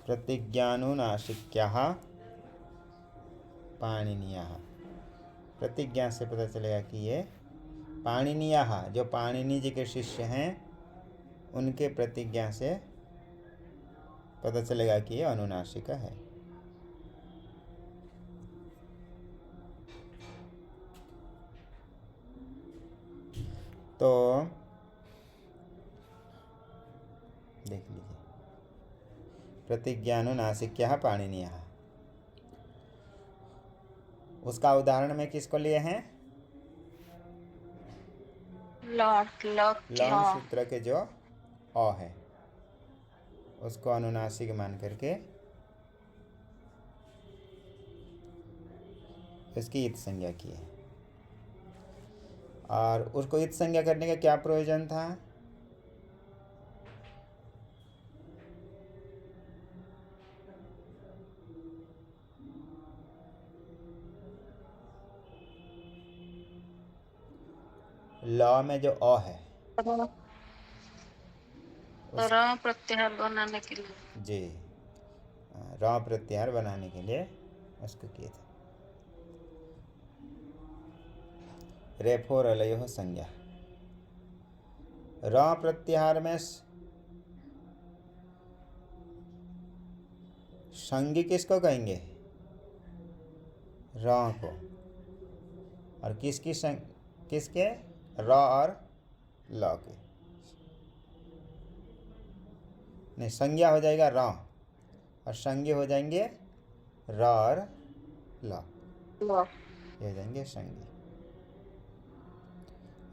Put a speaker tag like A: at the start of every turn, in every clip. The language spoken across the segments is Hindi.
A: प्रतिज्ञानुनासिक्याः पाणिनीयाः। प्रतिज्ञा से पता चलेगा कि ये पाणिनीयाः, जो पाणिनि जी के शिष्य हैं, उनके प्रतिज्ञा से पता चलेगा कि ये अनुनासिक है। तो देख लीजिए, प्रतिज्ञानुनासिक्याः पाणिनीयाः। उसका उदाहरण में किसको लिए हैं? लॉन्ग सूत्र के जो अ है उसको अनुनासिक मान करके इसकी इत संज्ञा की है। और उसको इत संज्ञा करने का क्या प्रयोजन था? लॉ में जो अ है
B: र प्रत्याहार बनाने के लिए।
A: जी, र प्रत्याहार बनाने के लिए उसको किए थे। रेफो रलयो संज्ञा। र प्रत्याहार में संज्ञा किसको कहेंगे? र को। और किसके? र और ल के। नहीं, संज्ञा हो जाएगा र और संज्ञा हो जाएंगे र और ल, ये हो जाएंगे संज्ञा।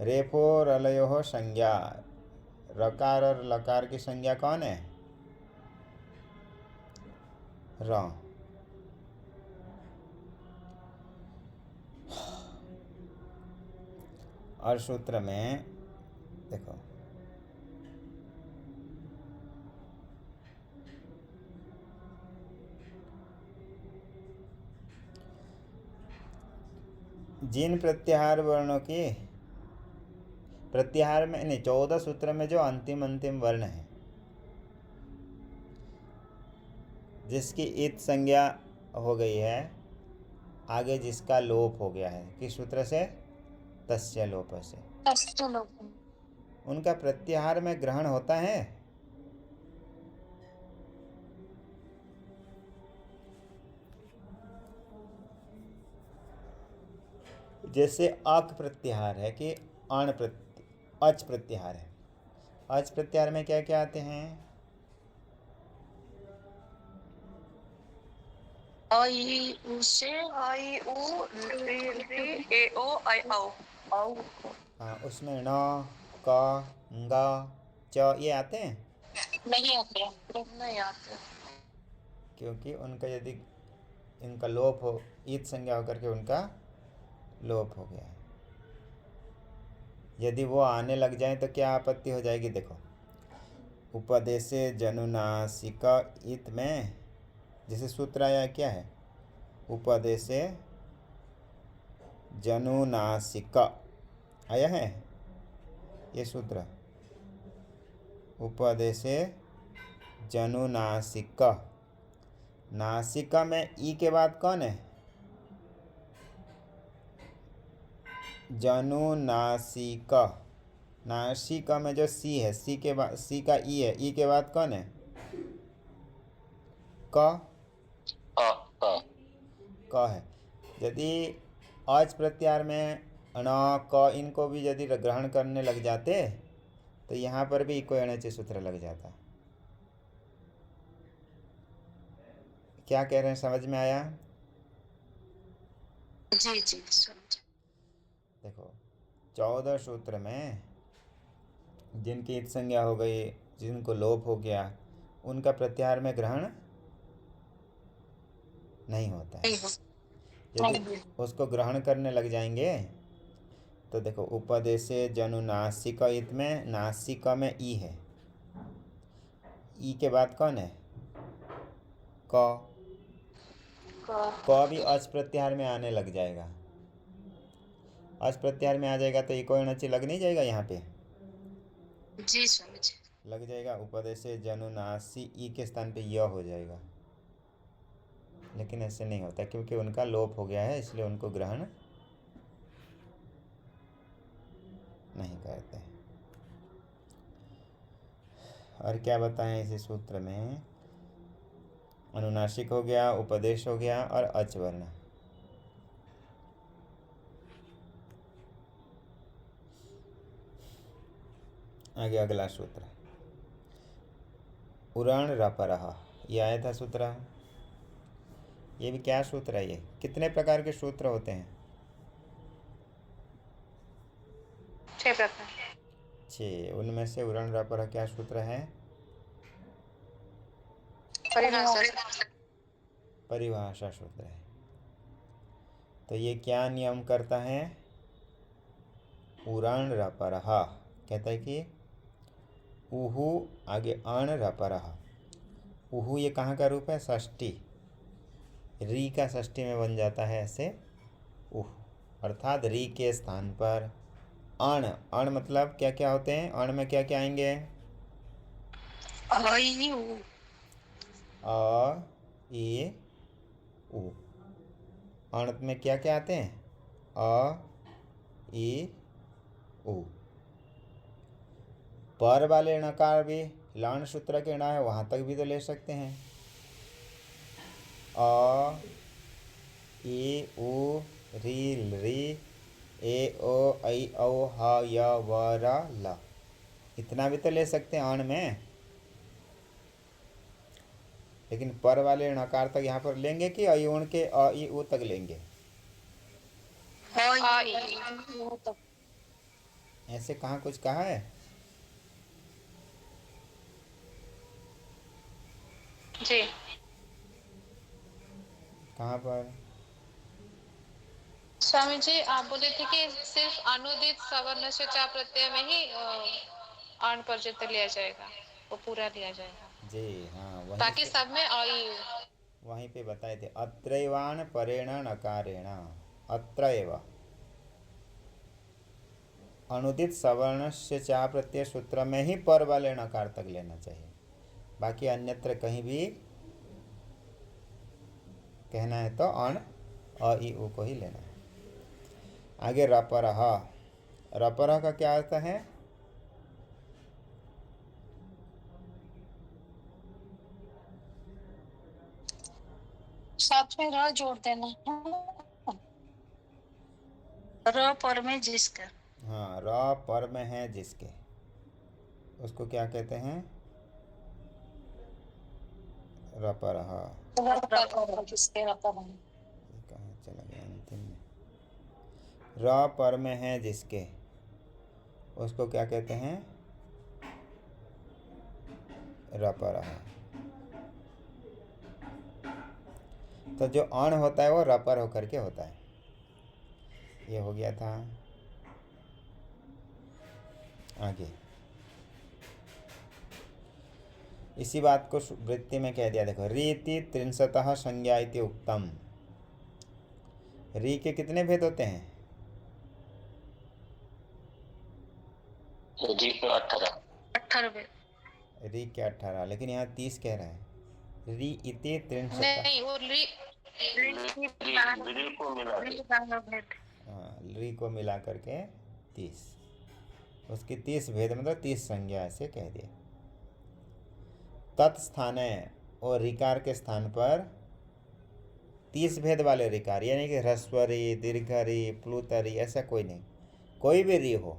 A: रेफो रलयो संज्ञा। रकार और लकार की संज्ञा कौन है? र। और सूत्र में देखो, जिन प्रत्याहार वर्णों की प्रत्याहार में नहीं, 14 सूत्र में जो अंतिम वर्ण है जिसकी इत संज्ञा हो गई है, आगे जिसका लोप हो गया है, किस सूत्र से? तस्य लोप से। उनका प्रत्याहार में ग्रहण होता है? जैसे अक प्रत्याहार है कि अच प्रत्याहार है। अच प्रत्याहार में क्या क्या आते हैं?
B: आई उ से आई उ री ए ओ आई औ।
A: हाँ, उसमें न, क, ग, च ये आते हैं?
B: नहीं आते।
A: क्योंकि उनका यदि इनका लोप हो, ईद संज्ञा होकर के उनका लोप हो गया है। यदि वो आने लग जाए तो क्या आपत्ति हो जाएगी? देखो, उपदेशे जनुनासिक इत में जैसे सूत्र आया क्या है? उपदेशे जनुनासिक आया है ये सूत्र। उपदेशे जनुनासिक, नासिक में ई के बाद कौन है? जनुनासिक। नासिक में जो सी है, सी के बाद, सी का ई है, ई के बाद कौन है? क। क है। यदि अच प्रत्याहार में अण, क इनको भी यदि ग्रहण करने लग जाते तो यहाँ पर भी इको एणच सूत्र लग जाता। क्या कह रहे हैं, समझ में आया?
B: जी समझ।
A: देखो, 14 सूत्र में जिनकी इत संज्ञा हो गई, जिनको लोप हो गया, उनका प्रत्याहार में ग्रहण नहीं होता है। यदि उसको ग्रहण करने लग जाएंगे तो देखो, उपदेशे जनुनासिक इत में नासिक में ई है, ई के बाद कौन है? क। क भी अच प्रत्याहार में आने लग जाएगा। अच प्रत्याहार में आ जाएगा तो इको एणच लग नहीं जाएगा यहाँ पे?
B: जी समझे।
A: लग जाएगा, उपदेशे जनुनासी ई के स्थान पे य हो जाएगा, लेकिन ऐसे नहीं होता क्योंकि उनका लोप हो गया है, इसलिए उनको ग्रहण नहीं करते हैं। और क्या बताएं इसी सूत्र में, अनुनासिक हो गया, उपदेश हो गया और अच वर्ण। आगे अगला सूत्र, उरण रपरह, ये आया था सूत्र। ये भी क्या सूत्र है? ये कितने प्रकार के सूत्र होते हैं?
B: 6 प्रकार।
A: 6। उनमें से उरण रपरह क्या सूत्र है? परिभाषा सूत्र है। तो ये क्या नियम करता है? उरण रपरह कहता है कि उहु आगे अण रपरह। उहु ये कहाँ का रूप है? षष्ठी, री का षष्ठी में बन जाता है ऐसे उह, अर्थात री के स्थान पर अण। अण मतलब क्या क्या होते हैं? अण में क्या क्या आएंगे?
B: अ ई उ।
A: अ ए उ। अण में क्या क्या आते हैं? अ ए उ। पर वाले णकार भी लाण सूत्र के ण है, वहाँ तक भी तो ले सकते हैं। अ ए उ री री ए ओ ऐ औ ह य व र ल, इतना भी तो ले सकते हैं अण में। लेकिन पर वाले णकार तक यहाँ पर लेंगे कि अयुण के अ ई उ तक लेंगे?
B: अ ई उ।
A: ऐसे कहाँ कुछ कहा है?
B: जी।
A: कहाँ पर?
B: स्वामी जी आप बोले थे कि सिर्फ अनुदित सवर्ण से चा प्रत्यय में ही अण पर्यंत लिया जाएगा, वो पूरा लिया जाएगा।
A: जी हाँ, वहीं
B: बाकी
A: से
B: सब में अ ई उ।
A: वहीं पे बताए थे, अत्रैवाण परेण नकारेण, अत्रैव अनुदित सवर्ण से चा प्रत्यय सूत्र में ही पर वाले नकार तक लेना चाहिए, बाकी अन्यत्र कहीं भी कहना है तो अण अ ई उ को ही लेना है। आगे रपरह, रपरह का क्या अर्थ है?
B: साथ में र जोड़ देना र पर में जिसका।
A: हाँ, र पर में है जिसके, उसको क्या कहते हैं? रपरह।
B: जिसके रपर में।
A: कहाँ चला गया अंतिम में? र पर में है जिसके, उसको क्या कहते हैं? रपरह। तो जो अण होता है वो रपर होकर के होता है। ये हो गया था। आगे इसी बात को वृत्ति में कह दिया, देखो, रीति त्रिंशतः संज्ञा इति उक्तम। री के कितने भेद होते हैं?
B: री के 18
A: री के 18, लेकिन यहाँ 30 कह रहा है। री इति त्रिंशतः,
B: नहीं वो री
A: हाँ, री को मिला करके 30, उसकी 30 भेद मतलब 30 संज्ञा ऐसे कह दिया। तत्स्थाने और रिकार के स्थान पर 30 भेद वाले रिकार, यानी कि ह्रस्वरी, दीर्घरी, प्लुतरी, ऐसा कोई नहीं, कोई भी री हो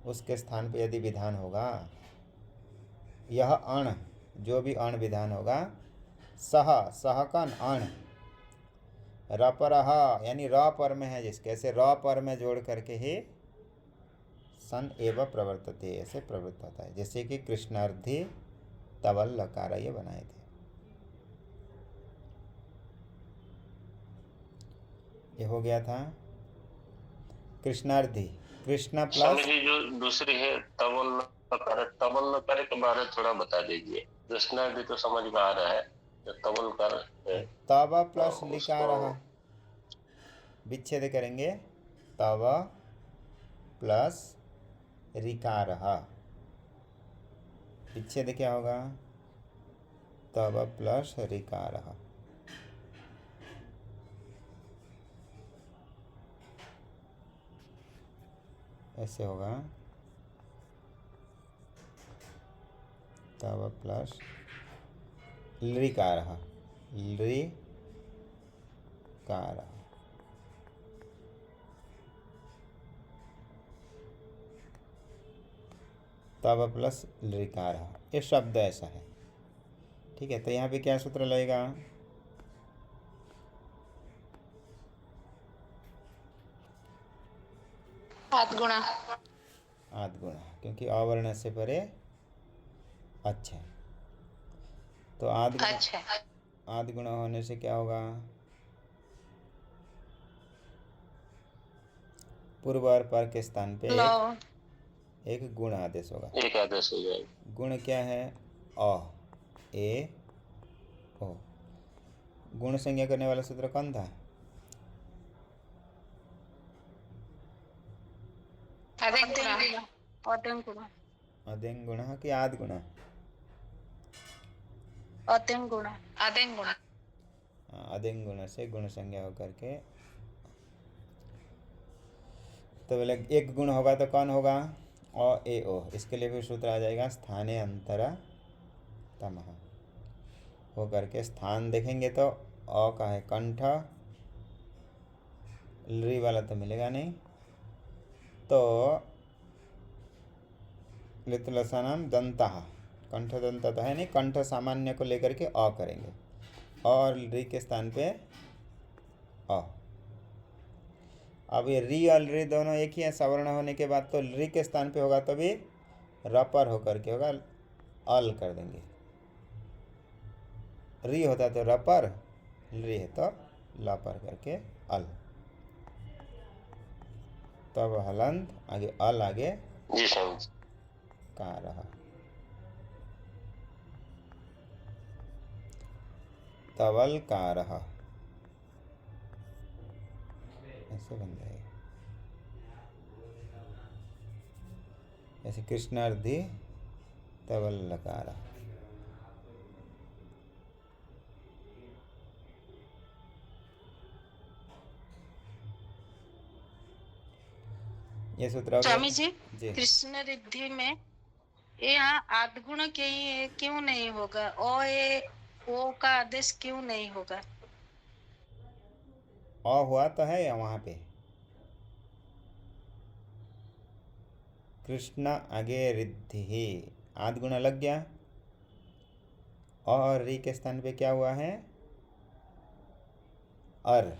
A: उसके स्थान पर यदि विधान होगा, यह अण, जो भी अण विधान होगा, सह सह का अण, रपरह यानी र पर में है जिसके, ऐसे र पर में जोड़ करके ही सन एव प्रवर्तते, ऐसे प्रवृत्त होता है। जैसे कि कृष्णार्धी तवल लकार ये बनाए थे। ये हो गया था कृष्णार्धी, कृष्णा प्लस
C: जो दूसरी है तवल लकार के बारे में थोड़ा बता दीजिए। कृष्णार्धी तो समझ में आ रहा है, जो तवल कर है
A: तव प्लस
C: तो
A: लिकार, विच्छेद करेंगे, तव प्लस रिकार, विच्छेद क्या होगा? तव प्लस ऋकारः। ऐसे होगा, तव प्लस लृकारः, लृकारः। तव प्लस लृकारः, ये शब्द ऐसा है। ठीक है, तो यहाँ पे क्या सूत्र लगेगा?
B: आद्गुणा।
A: आद्गुणा, क्योंकि अवर्ण से परे अच्छा है। तो
B: अच्छा।
A: आद्गुणा होने से क्या होगा? पूर्व और पर के स्थान पे एक गुण आदेश होगा।
C: एक आदेश हो जाएगा।
A: गुण क्या है? अ, ए, ओ। गुण संज्ञा करने वाला सूत्र कौन था? अदेंग गुण कि आद गुण?
B: अदेंग गुण।
A: अदेंग गुण से गुण संज्ञा होकर के, तो बोले एक गुण होगा तो कौन होगा? अ, ए, ओ। इसके लिए फिर सूत्र आ जाएगा स्थाने अंतरा तमः। हो करके स्थान देखेंगे तो अ का है कंठ, लृ वाला तो मिलेगा नहीं, तो लितलसानाम दंतः, कंठ दंत तो है नहीं, कंठ सामान्य को लेकर के अ करेंगे, और ऋ के स्थान पे अ। अब ये री और ऋ दोनों एक ही है, सवर्ण होने के बाद तो ऋ के स्थान पे होगा तो भी रपर होकर के होगा, अल कर देंगे। री होता तो रपर, ऋ है तो लपर करके अल। तब हलंत आगे अल आगे
C: जी समझ।
A: कारः, तवल कारः, ऐसे बन जाएगा। ऐसे कृष्णार्धी तवल लकार। ये सूत्र
D: स्वामी जी,
A: जी।
D: कृष्ण रिद्धि में यहाँ आद्गुण क्यों नहीं होगा? ओ का आदेश क्यों नहीं होगा?
A: अ हुआ तो है वहाँ पे, कृष्ण आगे रिद्धि, आद गुण लग गया, और री के स्थान पे क्या हुआ है? अर।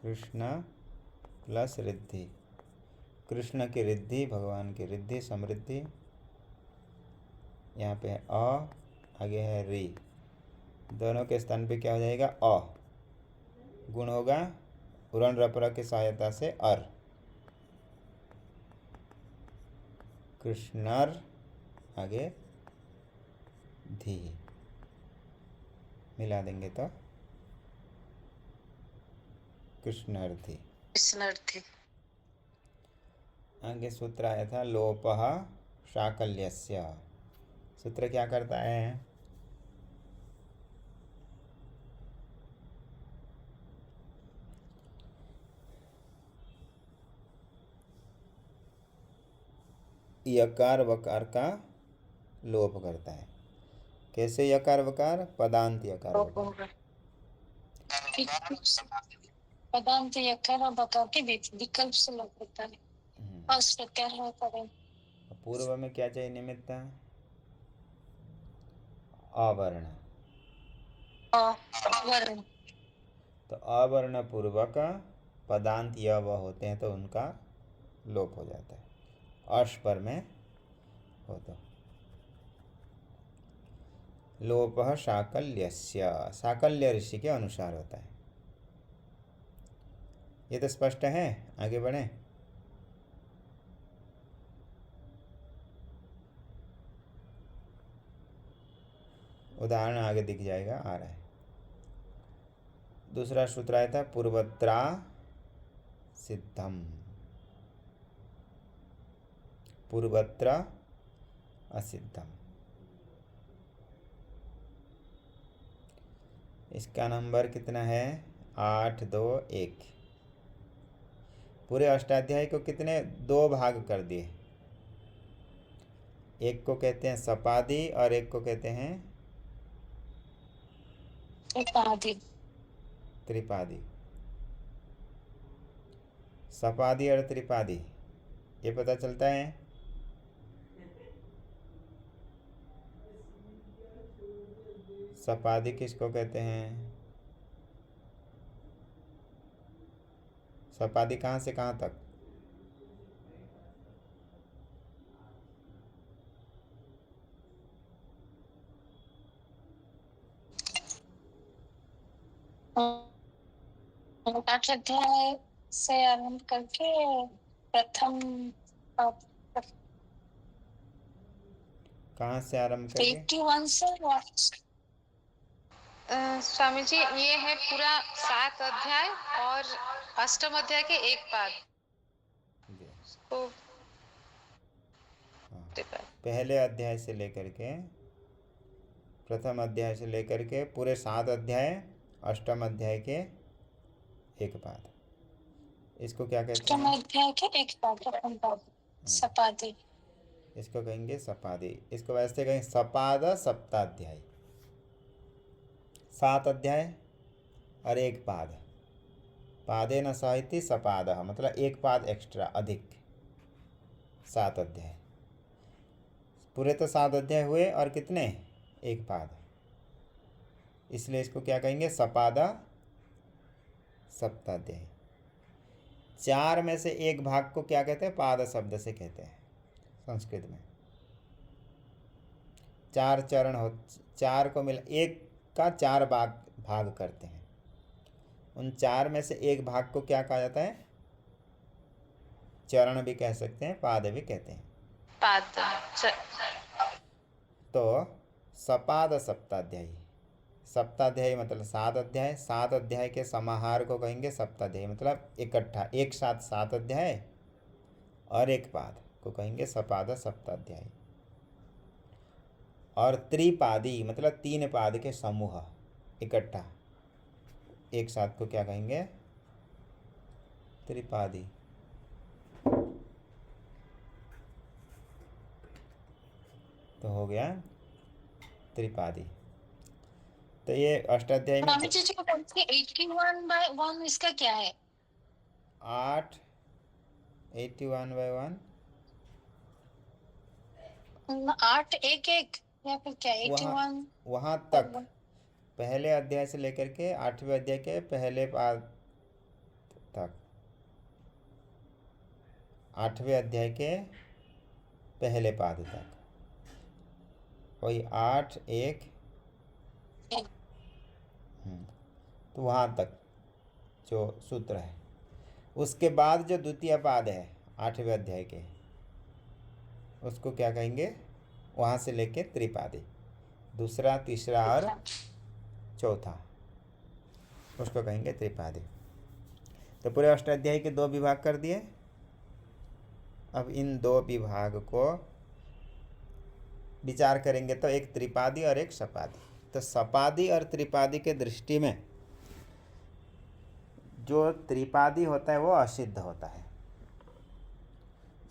A: कृष्ण प्लस रिद्धि, कृष्ण की रिद्धि, भगवान की रिद्धि, समृद्धि। यहाँ पे है अ, आगे है री, दोनों के स्थान पे क्या हो जाएगा? अ। गुण होगा उरण रपर की सहायता से अर, कृष्णर आगे धी, मिला देंगे तो कृष्णार्थी।
D: कृष्णार्थी।
A: आगे सूत्र आया था लोपः शाकल्यस्य। सूत्र क्या करता है? यकार वकार का लोप करता है। कैसे यकार वकार? पदांत यकार वकार।
D: पदांत यकार और वकार के विकल्प से लोप होता है। अस्प्रत्यार होता है।
A: पूर्व में क्या चाहिए निमित्त? अवर्ण।
D: अवर्ण।
A: तो अवर्ण पूर्वक पदांत य व होते हैं तो उनका लोप हो जाता है। अश पर में हो तो लोपः शाकल्यस्य, शाकल्य ऋषि के अनुसार होता है। ये तो स्पष्ट है, आगे बढ़े। उदाहरण आगे दिख जाएगा, आ रहा है। दूसरा सूत्र आया था पूर्वत्रा सिद्धम, पूर्वत्र असिद्धम। इसका नंबर कितना है? 8, 2, 1। पूरे अष्टाध्याय को कितने 2 भाग कर दिए। एक को कहते हैं सपादी और एक को कहते हैं त्रिपादी। सपादी और त्रिपादी ये पता चलता है। सपादी किसको कहते हैं? सपादी कहाँ से कहाँ तक?
D: आठ अध्याय से आरंभ करके प्रथम
A: कहाँ से आरंभ करके?
D: 81 से
B: स्वामी जी ये है पूरा 7 अध्याय और अष्टम अध्याय के एक पाद
A: जी।
B: को
A: हाँ। पहले अध्याय से लेकर के प्रथम अध्याय से लेकर के पूरे 7 अध्याय अष्टम अध्याय के एक पाद, इसको क्या कहते
D: अष्टम
A: हैं?
D: अध्याय के एक पाद सपादी,
A: इसको कहेंगे सपादी। इसको वैसे कहेंगे सपाद सप्ताध्याय। 7 अध्याय और एक पाद, पादे न साहित्य सपाद, मतलब एक पाद एक्स्ट्रा अधिक। 7 अध्याय पूरे तो 7 अध्याय हुए और कितने? एक पाद, इसलिए इसको क्या कहेंगे? सपादा सप्ताध्याय। 4 में से एक भाग को क्या कहते हैं? पाद शब्द से कहते हैं संस्कृत में। 4 चरण हो, 4 को मिला एक का 4 भाग करते हैं। उन 4 में से एक भाग को क्या कहा जाता है? चरण भी कह सकते हैं, पाद भी कहते हैं। तो सपाद सप्ताध्यायी, सप्ताध्यायी मतलब 7 अध्याय, 7 अध्याय के समाहार को कहेंगे सप्ताध्यायी, मतलब इकट्ठा एक साथ 7 अध्याय और एक पाद को कहेंगे सपाद सप्ताध्यायी। और त्रिपादी मतलब 3 पाद के समूह इकट्ठा एक साथ को क्या कहेंगे? त्रिपादी। तो हो गया त्रिपादी। तो ये अष्टाध्यायी में
D: 81/1 इसका क्या है?
A: 8 81/1
D: 8 1 1 या फिर क्या? 81
A: वहाँ तक पहले अध्याय से लेकर के 8वें अध्याय के पहले पाद तक, 8वें अध्याय के पहले पाद तक, वही 8 1 तो वहाँ तक जो सूत्र है। उसके बाद जो द्वितीय पाद है 8वें अध्याय के, उसको क्या कहेंगे? वहाँ से लेके त्रिपादी, दूसरा तीसरा और चौथा, उसको कहेंगे त्रिपादी। तो पूरे अष्टाध्यायी के 2 विभाग कर दिए। अब इन 2 विभाग को विचार करेंगे तो एक त्रिपादी और एक सपादी। तो सपादी और त्रिपादी के दृष्टि में जो त्रिपादी होता है वो असिद्ध होता है।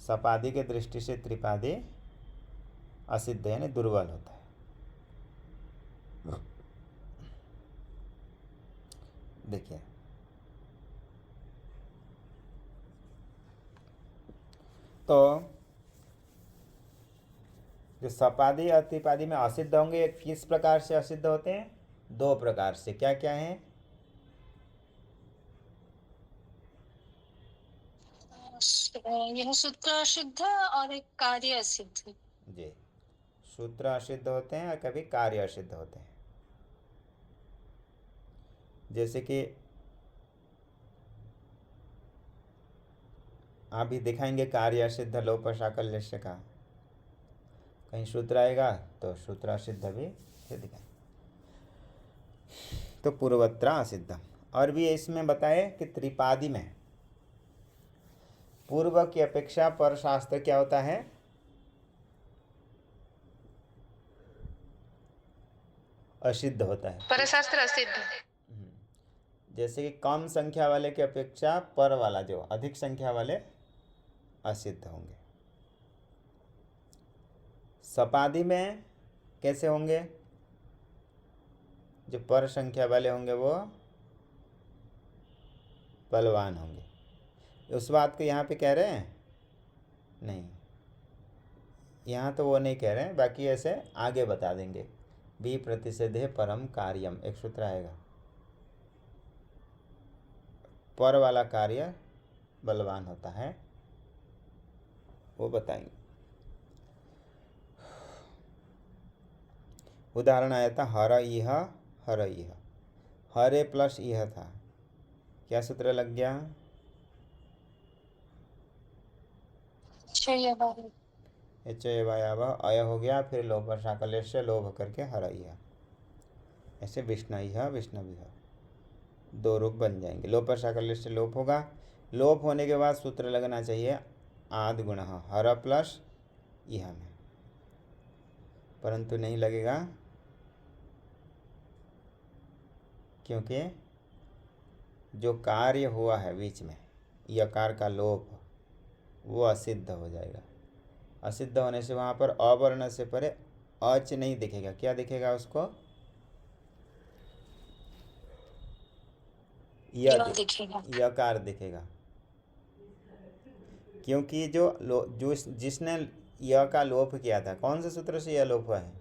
A: सपादी के दृष्टि से त्रिपादी असिद्ध यानी दुर्बल होता है। देखिए तो जो सपादी और त्रिपादी में असिद्ध होंगे, किस प्रकार से असिद्ध होते हैं? 2 प्रकार से। क्या क्या हैं?
D: यह सूत्र अशुद्ध और एक कार्य असिद्ध।
A: जी, सूत्र असिद्ध होते हैं और कभी कार्य असिद्ध होते हैं। जैसे कि आप भी दिखाएंगे कार्य असिद्ध लोप साकल्यस्य का, कहीं सूत्र आएगा तो सूत्र असिद्ध भी दिखाएंगे। तो पूर्वत्र असिद्धम। और भी इसमें बताए कि त्रिपादी में पूर्व की अपेक्षा पर शास्त्र क्या होता है? असिद्ध होता है।
B: परशास्त्र असिद्ध।
A: जैसे कि कम संख्या वाले की अपेक्षा पर वाला जो अधिक संख्या वाले असिद्ध होंगे। सपादी में कैसे होंगे? जो पर संख्या वाले होंगे वो बलवान होंगे। उस बात को यहाँ पे कह रहे हैं? नहीं, यहाँ तो वो नहीं कह रहे हैं, बाकी ऐसे आगे बता देंगे। बी प्रतिषेधे परम कार्यम, एक सूत्र आएगा। पर वाला कार्य बलवान होता है, वो बताएंगे। उदाहरण आया था हर इह हर इह, हरे प्लस इह था, क्या सूत्र लग गया? एचयवायाव अय हो गया, फिर लोभ साकल्य से लोभ करके हर इह, ऐसे विष्णु इह विष्णु, दो रूप बन जाएंगे। लोप साकल्य से लोप होगा। लोप होने के बाद सूत्र लगना चाहिए आद गुण हर प्लस यह में, परंतु नहीं लगेगा क्योंकि जो कार्य हुआ है बीच में यकार का लोप वो असिद्ध हो जाएगा। असिद्ध होने से वहाँ पर अवर्ण से परे अच नहीं दिखेगा। क्या दिखेगा उसको? यकार दिखेगा, क्योंकि जो जिसने य का लोप किया था, कौन से सूत्र से यह लोप हुआ है?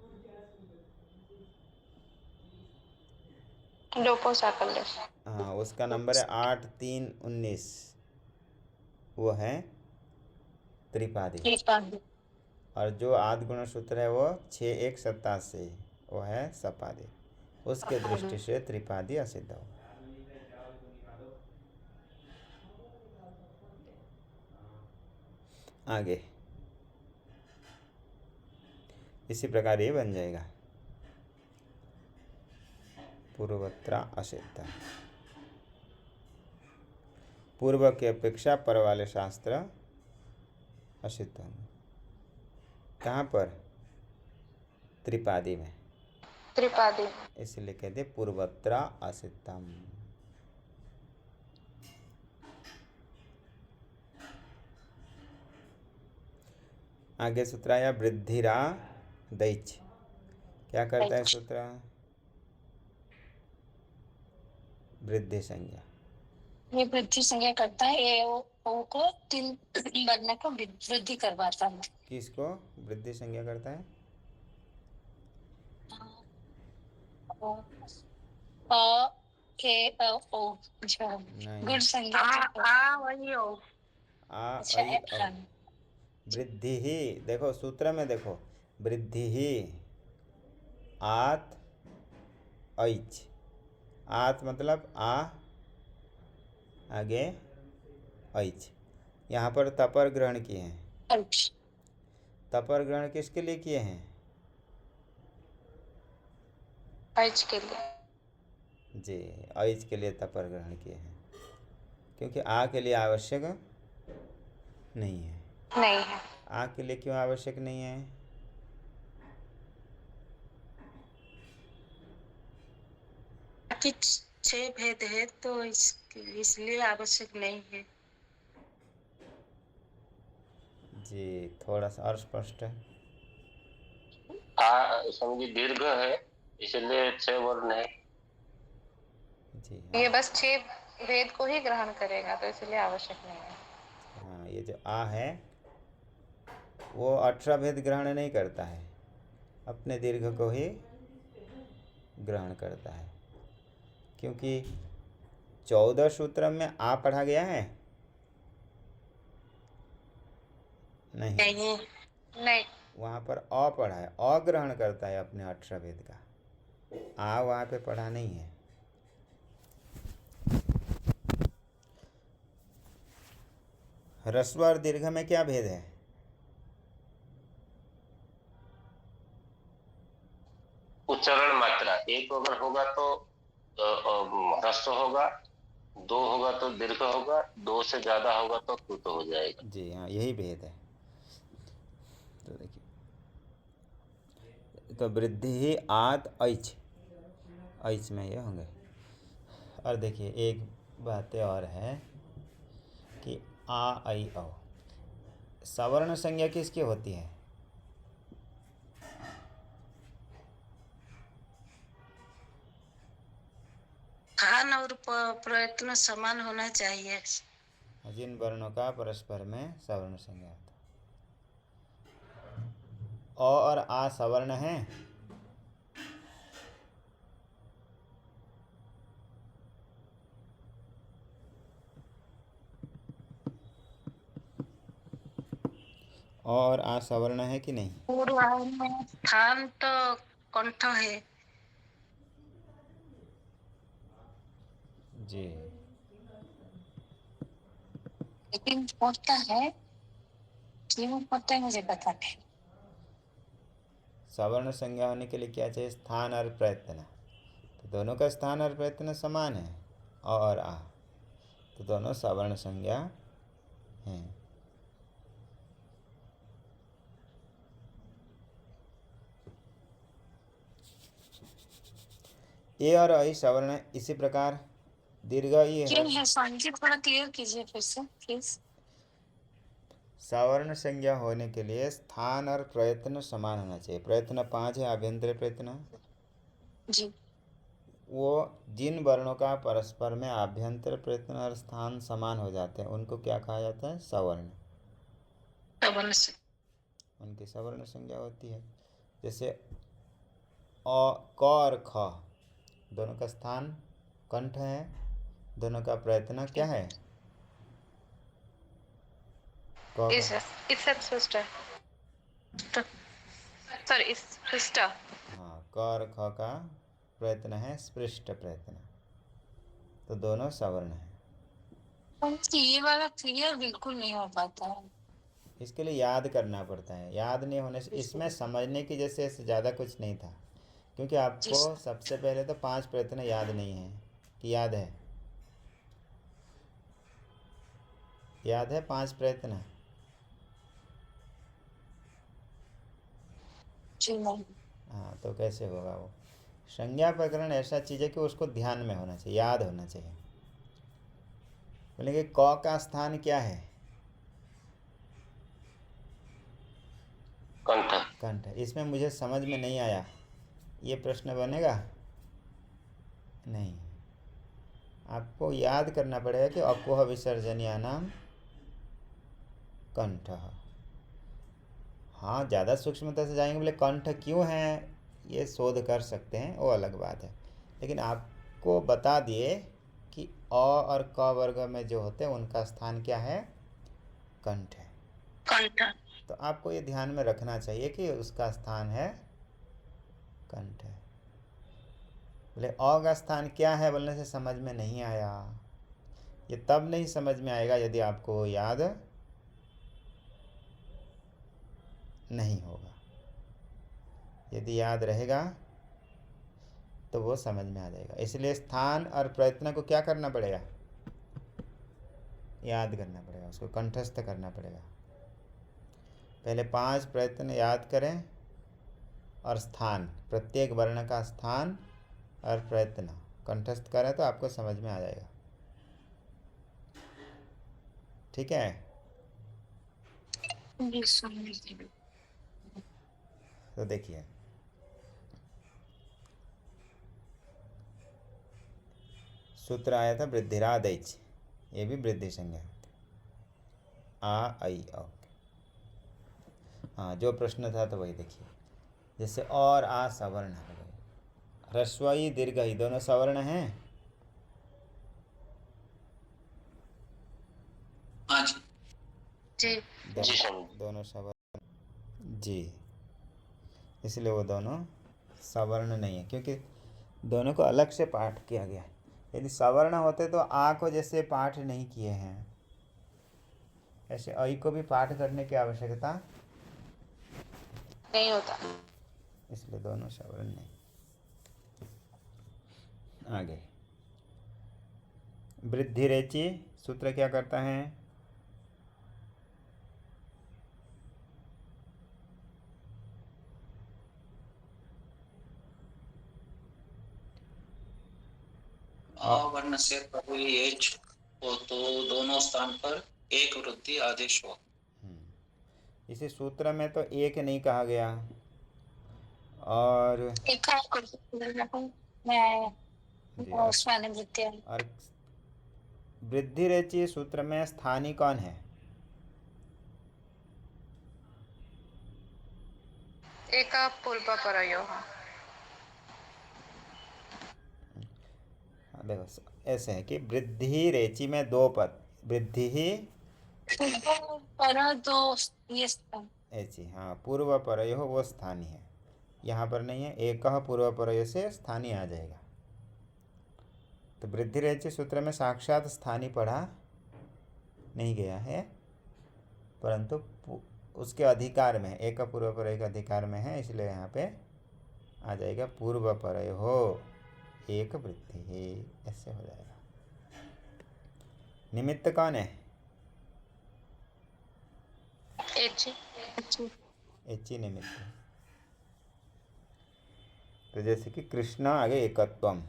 B: लोपो साकल्य।
A: हाँ, उसका नंबर है 8 3 19, वो है त्रिपादी। और जो आद गुण सूत्र है वो 6 1 87, वो है सपादी। उसके दृष्टि से त्रिपादी असिद्ध हो। आगे इसी प्रकार ये बन जाएगा पूर्वत्रा असिद्ध। पूर्व की अपेक्षा पर वाले शास्त्र असिद्ध होंगे। कहाँ पर? त्रिपादी में।
B: त्रिपादी।
A: इसलिए कहते पूर्वत्रा असिद्धम। आगे सूत्र आया वृद्धिरा दैच। क्या करता है सूत्र? वृद्धि संज्ञा।
D: ये वृद्धि संज्ञा करता है, ये ओ को तीन वर्ण को वृद्धि करवाता है।
A: किसको वृद्धि संज्ञा करता है?
D: अ के ओ गुण संज्ञा वही ओ।
A: अच्छा, वृद्धि ही, देखो सूत्र में देखो, वृद्धि ही आत ऐच। आत मतलब आ, आगे ऐच। यहाँ पर तपर ग्रहण किए हैं। तपर ग्रहण किसके लिए किए हैं?
B: ऐच के लिए।
A: जी, ऐच के लिए तपर ग्रहण किए हैं, क्योंकि आ के लिए आवश्यक नहीं है।
B: नहीं है।
A: आ के लिए क्यों आवश्यक नहीं है?
D: कि 6 भेद है तो इसलिए आवश्यक नहीं है।
A: जी, थोड़ा सा और स्पष्ट है।
C: समझिए दीर्घ है, इसलिए 6 वर्ण है।
A: जी हाँ।
B: ये बस 6 भेद को ही ग्रहण करेगा, तो इसलिए आवश्यक नहीं है।
A: हाँ, ये जो आ है वो 18 भेद ग्रहण नहीं करता है, अपने दीर्घ को ही ग्रहण करता है, क्योंकि 14 सूत्र में आ पढ़ा गया है? नहीं, वहाँ पर अ पढ़ा है। अ ग्रहण करता है अपने 18 भेद का, आ वहाँ पे पढ़ा नहीं है। ह्रस्व और दीर्घ में क्या भेद है?
C: उच्चारण मात्रा। एक अगर होगा तो ह्रस्व होगा, दो होगा तो दीर्घ होगा, दो से ज्यादा होगा तो तुत हो जाएगा।
A: जी हाँ, यही भेद है। तो देखिए, तो वृद्धि ही आत ऐच, ऐच में ये होंगे। और देखिए एक बात और है कि आ ऐ औ सवर्ण संज्ञा किसकी होती है?
D: स्थान और प्रयत्न समान होना चाहिए।
A: जिन वर्णों का परस्पर में सवर्ण संज्ञा होता है। अ और आ सवर्ण हैं, और आ सवर्ण है कि नहीं?
D: पूर्व में स्थान तो कंठ है।
A: जी,
D: लेकिन पढ़ता है, क्यों पढ़ता है मुझे पता नहीं।
A: सवर्ण संज्ञा होने के लिए क्या चाहिए? स्थान और प्रयत्न। तो दोनों का स्थान और प्रयत्न समान है, अ और आ, तो दोनों सवर्ण संज्ञा हैं। ए और ऐ सवर्ण है, इसी प्रकार दीर्घ ई है।
D: क्यों है सांजी, थोड़ा क्लियर कीजिए फिर से प्लीज।
A: सवर्ण संज्ञा होने के लिए स्थान और प्रयत्न समान होना चाहिए। प्रयत्न 5 है, आभ्यंतर प्रयत्न।
D: जी।
A: वो जिन वर्णों का परस्पर में आभ्यंतर प्रयत्न और स्थान समान हो जाते हैं उनको क्या कहा जाता है? सवर्ण।
D: सवर्ण से
A: उनकी सवर्ण संज्ञा होती है। जैसे अ, क और ख दोनों का स्थान कंठ है, दोनों का प्रयत्न क्या है? क
B: इस स्पष्ट है, सॉरी इस स्पष्ट।
A: हाँ, क और ख का प्रयत्न है स्पृष्ट प्रयत्न, तो दोनों सवर्ण है।
D: ये वाला क्लियर बिल्कुल नहीं हो पाता है।
A: इसके लिए याद करना पड़ता है, याद नहीं होने से इसमें समझने की जैसे ज़्यादा कुछ नहीं था, क्योंकि
D: जी
A: आपको सबसे पहले तो 5 प्रयत्न याद नहीं है कि याद है? याद है 5 प्रयत्न?
D: जी नहीं।
A: हाँ, तो कैसे होगा वो? संज्ञा प्रकरण ऐसा चीज़ है कि उसको ध्यान में होना चाहिए, याद होना चाहिए। बोलेंगे क का स्थान क्या है?
C: कंठ।
A: कंठ। इसमें मुझे समझ में नहीं आया, ये प्रश्न बनेगा नहीं। आपको याद करना पड़ेगा कि अपोह विसर्जनीयानाम कंठ। हाँ, ज़्यादा सूक्ष्मता से जाएंगे, बोले कंठ क्यों है, ये शोध कर सकते हैं, वो अलग बात है। लेकिन आपको बता दिए कि अ और क वर्ग में जो होते हैं उनका स्थान क्या है? कंठ है।
D: कंठ।
A: तो आपको ये ध्यान में रखना चाहिए कि उसका स्थान है कंठ है। बोले अ का स्थान क्या है बोलने से समझ में नहीं आया, ये तब नहीं समझ में आएगा यदि आपको याद नहीं होगा। यदि याद रहेगा तो वो समझ में आ जाएगा। इसलिए स्थान और प्रयत्न को क्या करना पड़ेगा? याद करना पड़ेगा, उसको कंठस्थ करना पड़ेगा। पहले 5 प्रयत्न याद करें और स्थान, प्रत्येक वर्ण का स्थान और प्रयत्न कंठस्थ करें तो आपको समझ में आ जाएगा। ठीक है? तो देखिए, सूत्र आया था वृद्धिरादैच, ये भी वृद्धि संज्ञा होती है। आ ऐ औ। हाँ, जो प्रश्न था तो वही देखिए। जैसे और आ सवर्ण हो गए, ह्रस्व ई दीर्घ ई दोनों सवर्ण हैं।
D: जी।
C: जी स्वामी।
A: दोनों सवर्ण जी, इसलिए वो दोनों सवर्ण नहीं है, क्योंकि दोनों को अलग से पाठ किया गया है। यदि सवर्ण होते तो आ को जैसे पाठ नहीं किए हैं, ऐसे ऐ को भी पाठ करने की आवश्यकता
B: नहीं होता।
A: इसलिए दोनों सवर्ण नहीं। आगे वृद्धि रेचि सूत्र क्या करता है?
E: वर्ण से पहले एच हो तो दोनों स्थान पर एक वृद्धि आदेश हो।
A: इसी सूत्र में तो एक नहीं कहा गया, और और वृद्धि रेचि सूत्र में स्थानी कौन है?
B: एका पूर्वपरयोः।
A: देखो ऐसे है कि वृद्धि रेचि में दो पद, वृद्धि ही ऐसी, हाँ, पूर्व परयो वो स्थानीय है, यहाँ पर नहीं है। एक पूर्व परयो से स्थानीय आ जाएगा। तो वृद्धि रेचि सूत्र में साक्षात स्थानीय पढ़ा नहीं गया है, परंतु उसके अधिकार में है, एक पूर्व परयो के अधिकार में है, इसलिए यहाँ पे आ जाएगा पूर्व परयो हो एक वृद्धि, ऐसे हो जाएगा। निमित्त कौन है? एची निमित्त। तो जैसे कि कृष्ण आगे एकत्वम,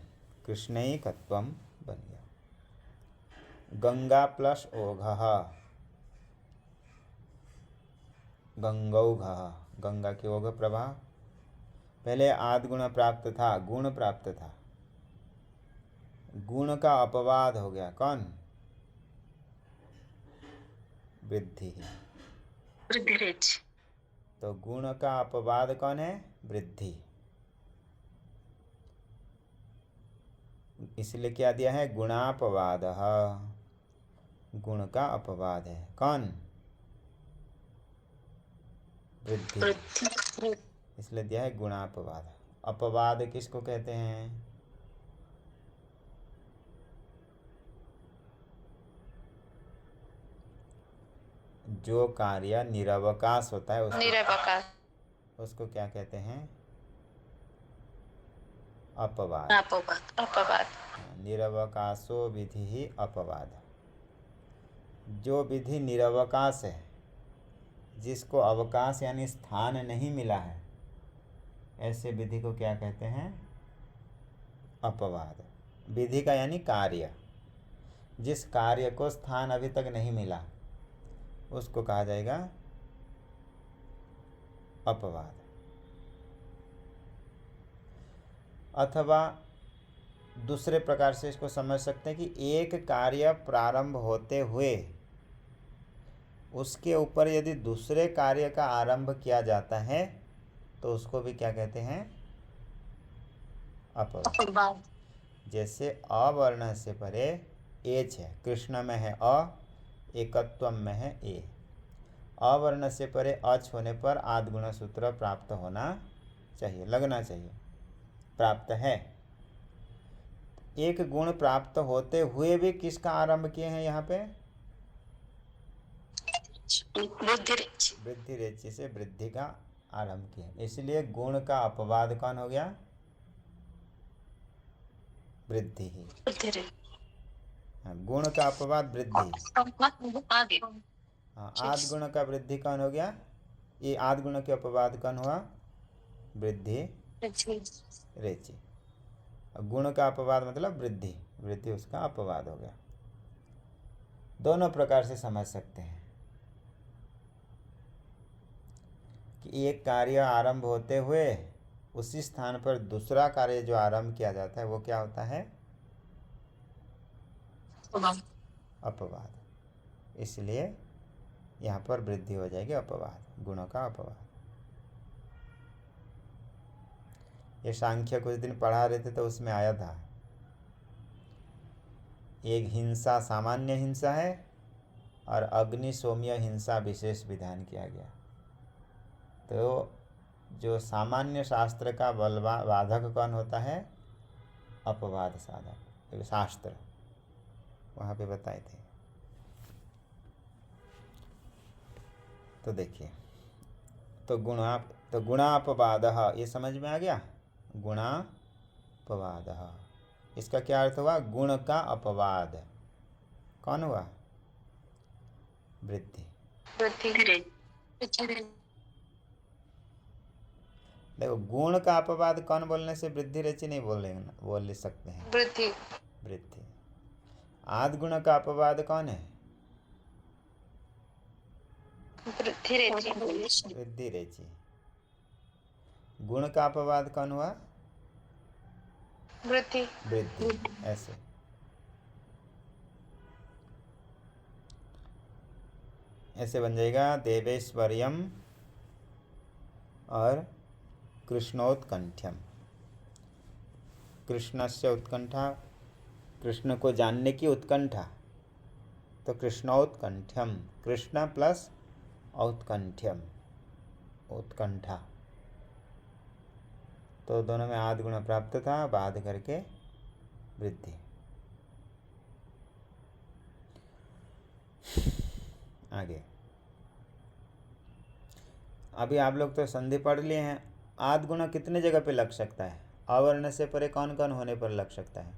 A: कृष्ण ही कत्वम बन गया। गंगा प्लस ओघः, गंगौघः, गंगा की ओघ प्रभा। पहले आदि गुण प्राप्त था, गुण प्राप्त था, गुण का अपवाद हो गया। कौन? वृद्धि। तो गुण का अपवाद कौन है? वृद्धि। इसलिए क्या दिया है? गुणापवाद, गुण का अपवाद है। कौन? वृद्धि, इसलिए दिया है गुणापवाद। अपवाद किसको कहते हैं? जो कार्य निरवकाश होता है उसको क्या कहते हैं? अपवाद। निरवकाशो विधि ही अपवाद। जो विधि निरवकाश है, जिसको अवकाश यानी स्थान नहीं मिला है, ऐसे विधि को क्या कहते हैं? अपवाद। विधि का यानी कार्य, जिस कार्य को स्थान अभी तक नहीं मिला उसको कहा जाएगा अपवाद। अथवा दूसरे प्रकार से इसको समझ सकते हैं कि एक कार्य प्रारंभ होते हुए उसके ऊपर यदि दूसरे कार्य का आरंभ किया जाता है तो उसको भी क्या कहते हैं? अपवाद। जैसे अवर्ण से परे एच है, कृष्ण में है अ, एकत्वम में है ए। अवर्ण से परे अच होने पर आद्गुण सूत्र प्राप्त होना चाहिए, लगना चाहिए, प्राप्त है। एक गुण प्राप्त होते हुए भी किसका आरंभ किए हैं यहाँ पे? वृद्धि रेचि से वृद्धि का आरंभ किए, इसलिए गुण का अपवाद कौन हो गया? वृद्धि ही। गुण का अपवाद वृद्धि। हाँ, आदि गुण का वृद्धि कौन हो गया? ये आदि गुण के अपवाद कौन हुआ? वृद्धि रेचि। गुण का अपवाद मतलब वृद्धि, वृद्धि उसका अपवाद हो गया। दोनों प्रकार से समझ सकते हैं कि एक कार्य आरंभ होते हुए उसी स्थान पर दूसरा कार्य जो आरंभ किया जाता है वो क्या होता है? अपवाद। इसलिए यहाँ पर वृद्धि हो जाएगी अपवाद, गुणों का अपवाद। ये सांख्य कुछ दिन पढ़ा रहे थे तो उसमें आया था, एक हिंसा सामान्य हिंसा है और अग्नि सौम्य हिंसा विशेष विधान किया गया। तो जो सामान्य शास्त्र का बाधक कौन होता है? अपवाद साधक शास्त्र, वहाँ पे बताए थे। तो देखिए, तो गुणापवाद, ये समझ में आ गया? गुणापवाद, इसका क्या अर्थ हुआ? गुण का अपवाद। कौन हुआ? वृद्धि।
B: वृद्धि।
A: देखो गुण का अपवाद कौन बोलने से वृद्धि रचि नहीं बोल सकते हैं।
B: वृद्धि।
A: वृद्धि। आद गुण का अपवाद कौन है?
B: वृद्धि रेचि।
A: वृद्धि रेचि। गुण का अपवाद कौन हुआ?
B: वृद्धि।
A: वृद्धि। ऐसे ऐसे बन जाएगा देवेश्वर्यम और कृष्णोत्कंठ्यम। कृष्णस्य उत्कंठा, कृष्ण को जानने की उत्कंठा, तो कृष्णोत्कंठ्यम, कृष्ण प्लस औत्कंठ्यम, उत्कंठा, तो दोनों में आद गुण प्राप्त था, बाद करके वृद्धि। आगे अभी आप लोग तो संधि पढ़ लिए हैं। आद गुण कितने जगह पे लग सकता है? अवर्ण से परे कौन कौन होने पर लग सकता है?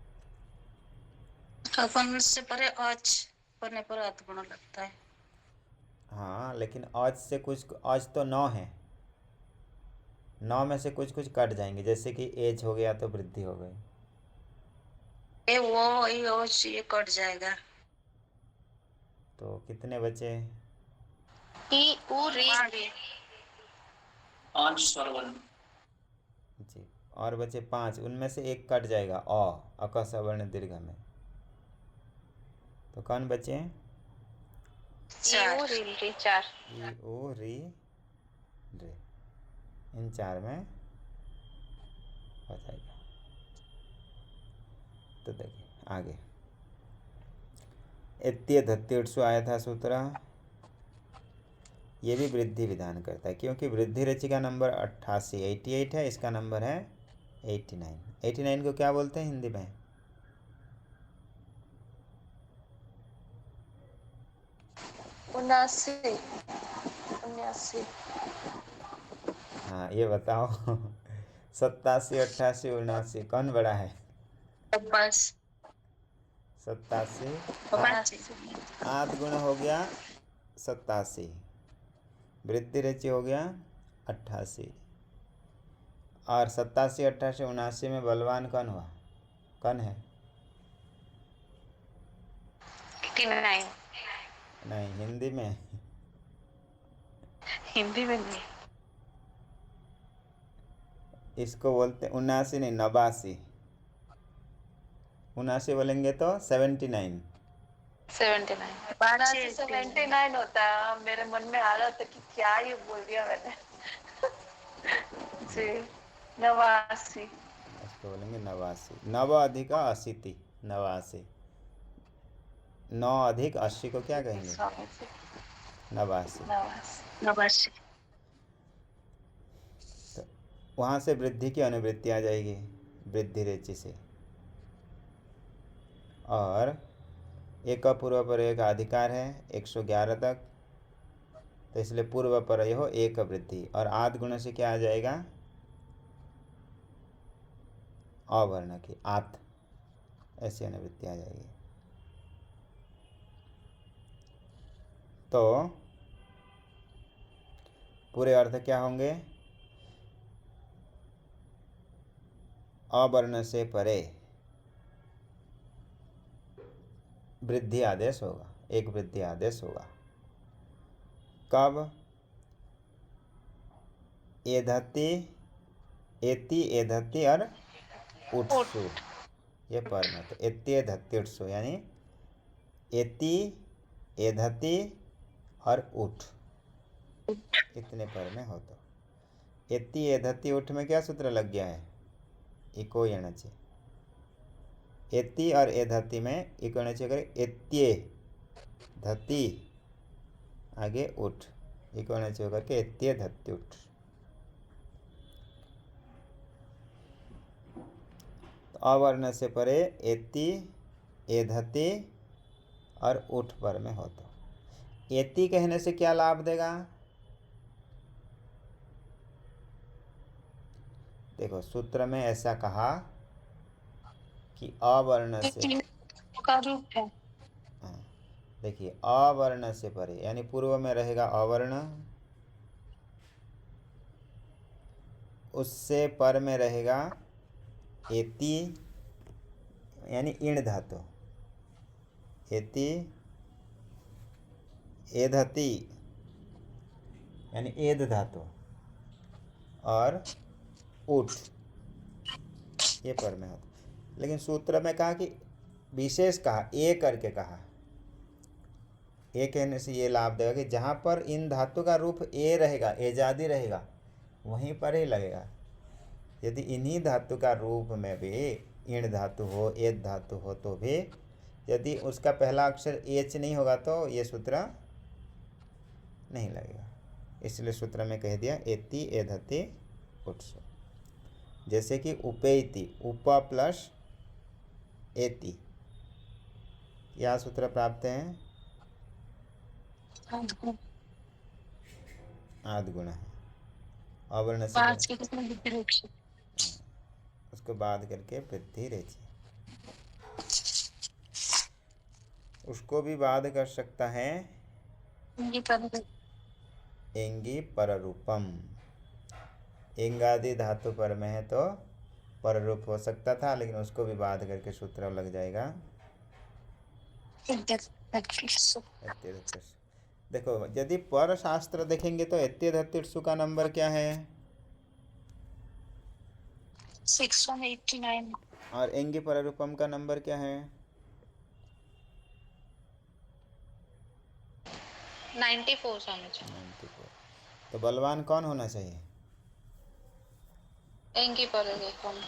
D: अपन से परे अच होने पर आद गुण लगता है।
A: हाँ, लेकिन आज से कुछ, आज तो 9 है, 9 में से कुछ कुछ कट जाएंगे, जैसे कि एज हो गया तो वृद्धि हो गई।
D: ये कट जाएगा।
A: तो कितने बचे?
B: ई उ री।
E: 5 स्वरवर्ण।
A: जी, और बचे 5, उनमें से एक कट जाएगा अ सवर्ण दीर्घ में। तो कौन बचे?
B: ई उ री री 4।
A: ई ओ री रे, इन 4 में हो जाएगा। तो देखिए आगे एत्य धत्युत्सु आया था सूत्र, ये भी वृद्धि विधान करता है, क्योंकि वृद्धि रचि का नंबर 88 है, इसका नंबर है 89। 89 को क्या बोलते हैं हिंदी में?
B: उनासी। 89।
A: हाँ, ये बताओ 87, 88, 79 कौन बड़ा है? 87। आद गुण हो गया 87, वृद्धि रचि हो गया 88, और 87, 88, 79 में बलवान कौन हुआ? कौन है?
B: 89।
A: नहीं, हिंदी में।
B: हिंदी में नहीं।
A: इसको बोलते 79 नहीं, 89। 79 बोलेंगे तो 79।
B: 79। 79 होता है। मेरे मन में आ रहा था कि क्या ये बोल दिया मैंने। जी 89।
A: इसको बोलेंगे 89। 9 अधिक 80, 89। 9 अधिक 80 को क्या कहेंगे? 89। तो वहाँ से वृद्धि की अनुवृत्ति आ जाएगी, वृद्धि रेचि से, और एक का पूर्व पर एक अधिकार है 111 तक, तो इसलिए पूर्व पर हो एक वृद्धि, और आद गुण से क्या आ जाएगा? अवर्ण की आत, ऐसी अनुवृत्ति आ जाएगी। तो पूरे अर्थ क्या होंगे? अवर्ण से परे वृद्धि आदेश होगा, एक वृद्धि आदेश होगा। कब? एधति, एति, एधति और उत्सु, ये पर में, तो एति धत्ति उत्सु, यानी एति, एधति और उठ, इतने पर में हो। तो एति, एधति, उठ में क्या सूत्र लग गया है? इको यणचे। एति और एधति में इको यणचे करें, एत्ये धति, आगे उठ, इको यणचे होकर के एत्ये धत्ति उठ। तो अवर्ण से परे एति, एधति और उठ पर में हो। तो एति कहने से क्या लाभ देगा? देखो सूत्र में ऐसा कहा कि अवर्ण से
D: का रूप है।
A: देखिए अवर्ण से परे, यानी पूर्व में रहेगा अवर्ण, उससे पर में रहेगा एति, यानी ईण धातु, एति एधति यानी एध धातु, और उठ ये पर में होता। लेकिन सूत्र में कहा कि विशेष कहा, ए करके कहा। ए कहने से ये लाभ देगा कि जहाँ पर इन धातु का रूप ए रहेगा, एजादी रहेगा, वहीं पर ही लगेगा। यदि इन्हीं धातु का रूप में भी ईण धातु हो, एद धातु हो, तो भी यदि उसका पहला अक्षर एच नहीं होगा तो ये सूत्र नहीं लगेगा। इसलिए सूत्र में कह दिया एति एधति उत्सव। जैसे कि उपेति, उप प्लस एति, क्या सूत्र प्राप्त है? आद्गुण है, अवर्ण से उसको बाद करके वृद्धि रेचि, उसको भी बाद कर सकता है एंगी पररूपम। एंगादि धातु पर में है तो पररूप हो सकता था, लेकिन उसको भी बाद करके सूत्र लग जाएगा। देखो यदि पर शास्त्र देखेंगे तो एत्यधतिर्सु का नंबर क्या है?
D: 689।
A: और एंगी पररूपम का नंबर क्या है?
B: 94 समझ।
A: 94। तो बलवान कौन होना चाहिए?
B: एंगी पररूपम।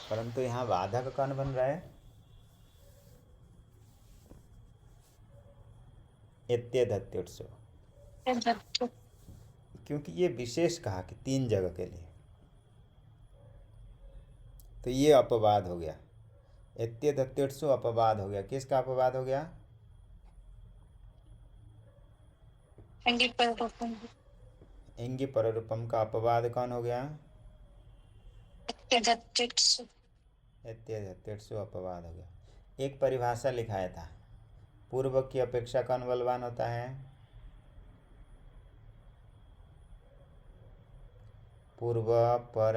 A: परंतु यहाँ बाधक कौन बन रहा है? एत्यधत्युत्सु, क्योंकि ये विशेष कहा कि 3 जगह के लिए, तो ये अपवाद हो गया। एत्यधत्युत्सु अपवाद हो गया। किसका अपवाद हो गया?
D: एंगी पररूपम।
A: एंगी पररूपम का अपवाद कौन हो गया?
D: एत्यधत्युत्सु।
A: एत्यधत्युत्सु अपवाद हो गया। एक परिभाषा लिखाया था, पूर्व की अपेक्षा कौन बलवान होता है? पूर्व पर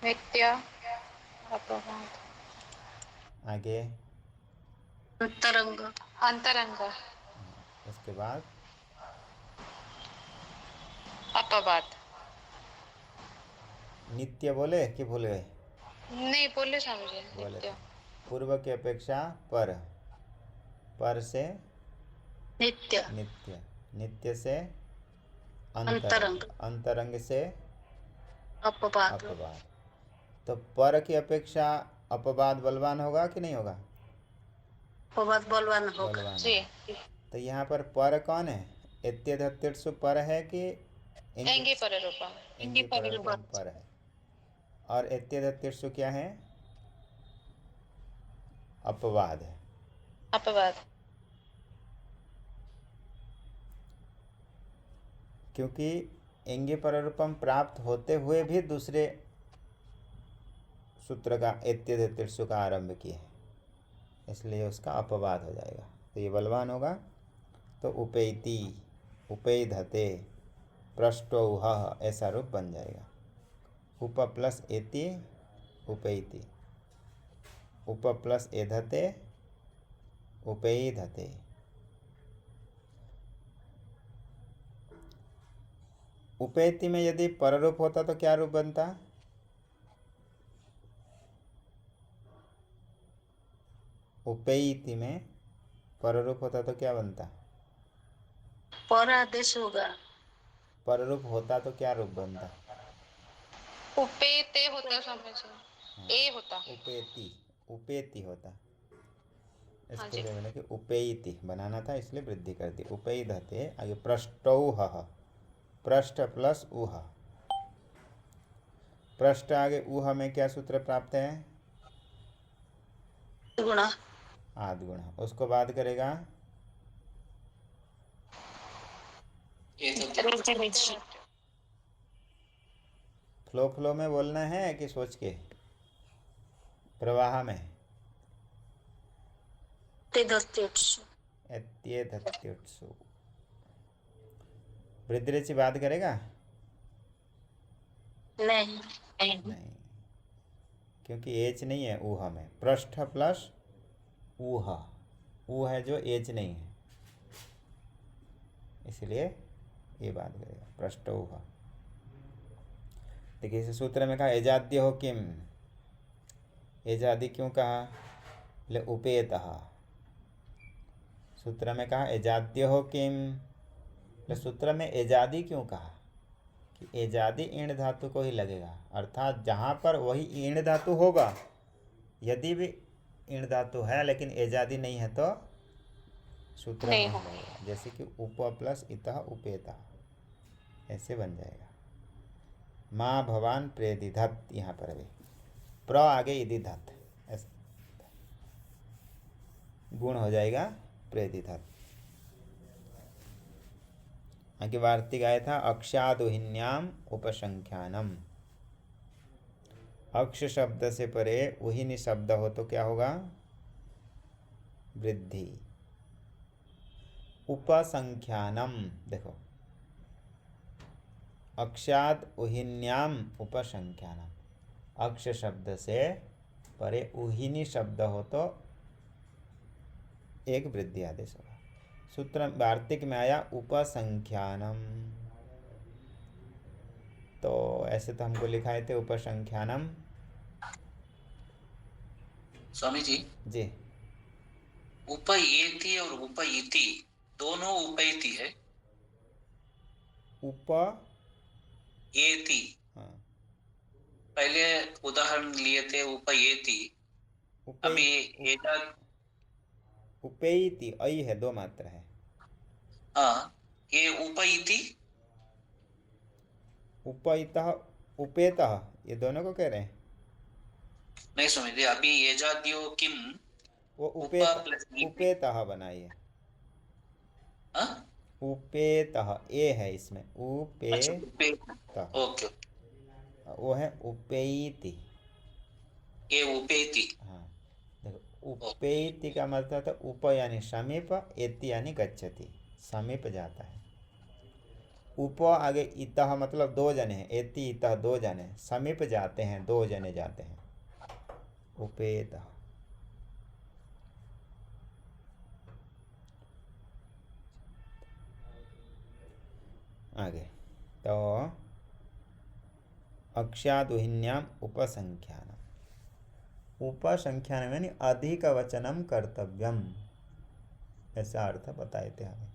B: नित्य अपवाद,
A: आगे
D: अंतरंग।
B: अंतरंग,
A: उसके बाद
B: अपवाद।
A: नित्य बोले कि भूल गए?
B: नहीं बोले समझे।
A: बोले
B: नित्य,
A: पूर्व की अपेक्षा पर, पर से
D: नित्य।
A: नित्य, नित्य से
D: अंतरंग।
A: अंतरंग से
D: अपवाद।
A: अपवाद। तो पर की अपेक्षा अपवाद बलवान होगा कि नहीं होगा?
D: अपवाद बलवान होगा।
A: बलवान
B: जी।
A: होगा। तो यहाँ पर कौन है? एत्यधत्युत्सु पर है कि
B: एंगी पररूपम?
A: एंगी पररूपम पर है। और एत्यधत्युत्सु क्या है? अपवाद है।
B: अपवाद।
A: क्योंकि एंगी पररूपम प्राप्त होते हुए भी दूसरे सूत्र का एत्यधत्युत्सु का आरंभ किए, इसलिए उसका अपवाद हो जाएगा। तो ये बलवान होगा। तो उपेति, उपेधते, पृष्ठौह, ऐसा रूप बन जाएगा। उप प्लस एति उपेति, उप प्लस एधते उपेधते। उपेति में यदि पररूप होता तो क्या रूप बनता? उपेति में पररूप होता तो क्या बनता?
D: पर आदेश होगा।
A: पररूप होता तो क्या रूप बनता?
B: उपेते होता समझे, ए होता।
A: उपेति, उपेति होता।
B: हाँ
A: इसके
B: जी।
A: लिए मैंने कि उपेति बनाना था, इसलिए वृद्धि कर दी। उपेधते, आगे पृष्ठौह, पृष्ठ प्लस ऊह, पृष्ठ आगे ऊह में क्या सूत्र प्राप्त है?
D: गुणा।
A: आद्गुण। उसको बाद करेगा फ्लो में बोलना है कि सोच के? प्रवाह में?
D: एतेधत्युत्सु।
A: एत्येधत्युत्सु। वृद्धिरेचि बात करेगा?
D: नहीं।
A: नहीं, क्योंकि एच नहीं है ऊह में। पृष्ठ प्लस ऊह, ऊ है जो एच नहीं है, इसलिए ये बात करेगा पृष्ठ ऊह। देखिए इस सूत्र में कहा एजाद्य हो किम, एजादि क्यों कहा? ले उपेतः। सूत्र में कहा एजाद्य हो किम, ले सूत्र में एजादि क्यों कहा? कि एजादि ईण धातु को ही लगेगा, अर्थात जहाँ पर वही ईण धातु होगा, यदि भी ईण धातु है लेकिन एजादि नहीं है तो सूत्र में
B: नहीं
A: ही
B: होगा।
A: लगेगा। जैसे कि उप प्लस इतः उपेतः, ऐसे बन जाएगा। माँ भवान प्रेदिधत, यहाँ पर भी प्र आगे इदिधत, गुण हो जाएगा प्रेदिधत। आगे वार्तिक आया था अक्षादुहिन्याम उपसंख्यानम। अक्ष शब्द से परे उहिनी शब्द हो तो क्या होगा? वृद्धि। उपसंख्यानम, देखो अक्षाद उहिन्याम उपसंख्यानम, अक्ष शब्द से परे उहिनी शब्द हो तो एक वृद्धि आदेश होगा। सूत्र वार्तिक में आया उपसंख्यानम, तो ऐसे तो हमको लिखाए थे उपसंख्यानम।
E: स्वामी जी,
A: जी,
E: उपयेति और उपयिति दोनों उपयति है।
A: उप
E: येति,
A: हाँ,
E: पहले उदाहरण लिए थे उपयेति, अभी एजाद,
A: उपेयति ऐ है, दो मात्रा है।
E: हाँ, ये उपयिति,
A: उपैतः उपेतः, ये दोनों को कह रहे हैं।
E: नहीं समझ रहे अभी एजाद्यो किम,
A: वो
E: प्लस
A: उपेतः बनाइए।
E: हाँ?
A: उपेतः ए है इसमें,
E: अच्छा,
A: उपेतः,
E: ओके,
A: वो है उपेयति।
E: ये उपेति।
A: हाँ, देखो उपेयति का मतलब था उप यानी समीप, एति यानी गच्छति, समीप जाता है। उप आगे इतः मतलब दो जने हैं, एति इतः दो जने, समीप जाते हैं, दो जने जाते हैं, उपेतः। आगे तो अक्षादुहिन्याम उपसंख्यानम, उपसंख्यान यानी अधिक वचनम कर्तव्यम, ऐसा अर्थ बताए थे हमें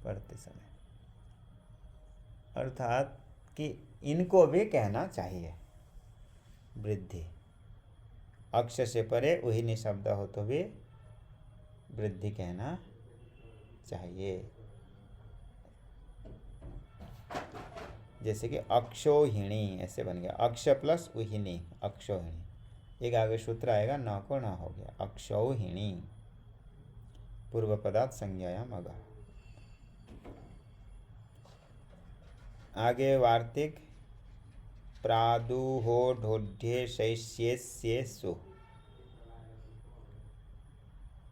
A: पढ़ते समय। अर्थात कि इनको भी कहना चाहिए वृद्धि। अक्ष से परे उहिनी शब्द हो तो भी वृद्धि कहना चाहिए। जैसे कि अक्षोहिणी ऐसे बन गया, अक्ष प्लस उहिनी, अक्षोहिणी। एक आगे सूत्र आएगा, न को न हो गया, अक्षौहिणी। पूर्व पदार्थ संज्ञायाम अगः। आगे वार्तिक प्रादुहो ढोढ्ये शैष्येस्येषु,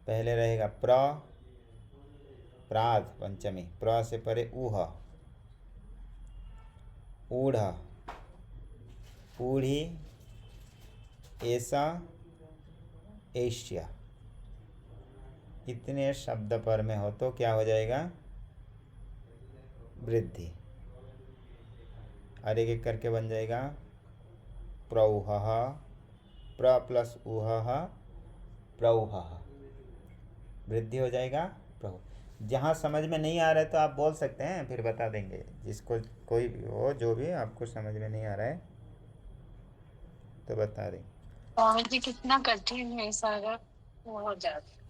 A: पहले रहेगा प्राद पंचमी, प्र से परे ऊह, ऊढ़, ऊढ़ी, ऐसा, एष्या, इतने शब्द पर में हो तो क्या हो जाएगा? वृद्धि। और एक एक करके बन जाएगा प्रौहः, प्र प्लस ऊहः, प्रौहः, वृद्धि हो जाएगा प्रौ। जहाँ समझ में नहीं आ रहा है तो आप बोल सकते हैं, फिर बता देंगे। जिसको कोई भी हो, जो भी आपको समझ में नहीं आ रहा है तो बता देंगे।
B: स्वामी जी कितना कठिन है सारा, हो जाता।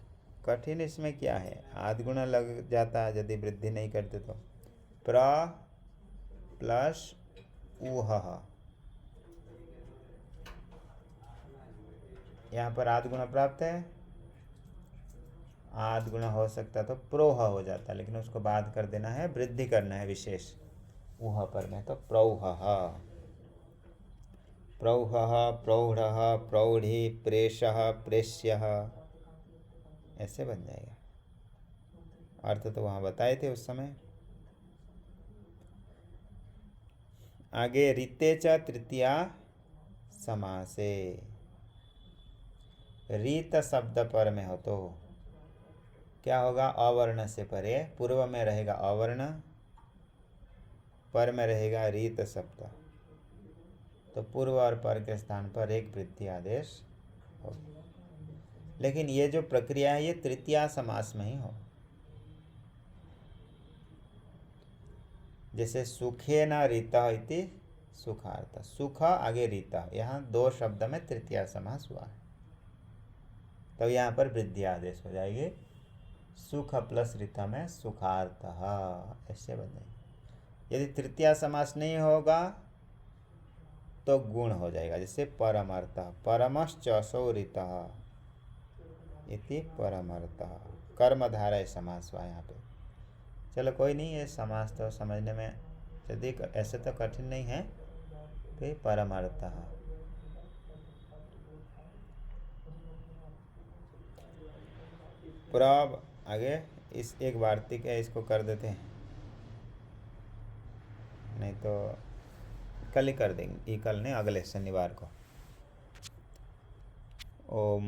A: कठिन इसमें क्या है? आध गुना लग जाता है यदि वृद्धि नहीं करते तो। प्र प्लस ऊहः, यहाँ पर आध गुना प्राप्त है, आध गुना हो सकता तो प्रोह हो जाता, लेकिन उसको बाद कर देना है, वृद्धि करना है विशेष ऊह पर में, तो प्रौहः, प्रौहः, प्रौढ़ः, प्रौढ़ी, प्रेषः, प्रेष्यः, ऐसे बन जाएगा। अर्थ तो वहाँ बताए थे उस समय। आगे रीते च तृतीया समासे, रीत शब्द पर में हो तो क्या होगा, अवर्ण से परे, पूर्व में रहेगा अवर्ण, पर में रहेगा रीत शब्द, तो पूर्व और पर के स्थान पर एक वृद्धि आदेश हो। लेकिन ये जो प्रक्रिया है ये तृतीया समास में ही हो। जैसे सुखे न रीतः इति सुखार्थ, सुख आगे रीतः, यहाँ दो शब्द में तृतीया समास हुआ है, तो यहाँ पर वृद्धि आदेश हो जाएगी। सुख प्लस रीता में सुखार्थः, ऐसे बन जाएगी। यदि तृतीया समास नहीं होगा तो गुण हो जाएगा, जैसे परमर्थः, परमश्च असौ रीतः इति परमर्थः, कर्मधारय समास हुआ यहाँ पे। चलो कोई नहीं, ये समास तो समझने में यदि ऐसे तो कठिन नहीं है, तो ये परमर्थः। पूरा आगे इस एक वार्तिक है, इसको कर देते हैं, नहीं तो कल ही कर देंगे, ये कल नहीं, अगले शनिवार को। ओम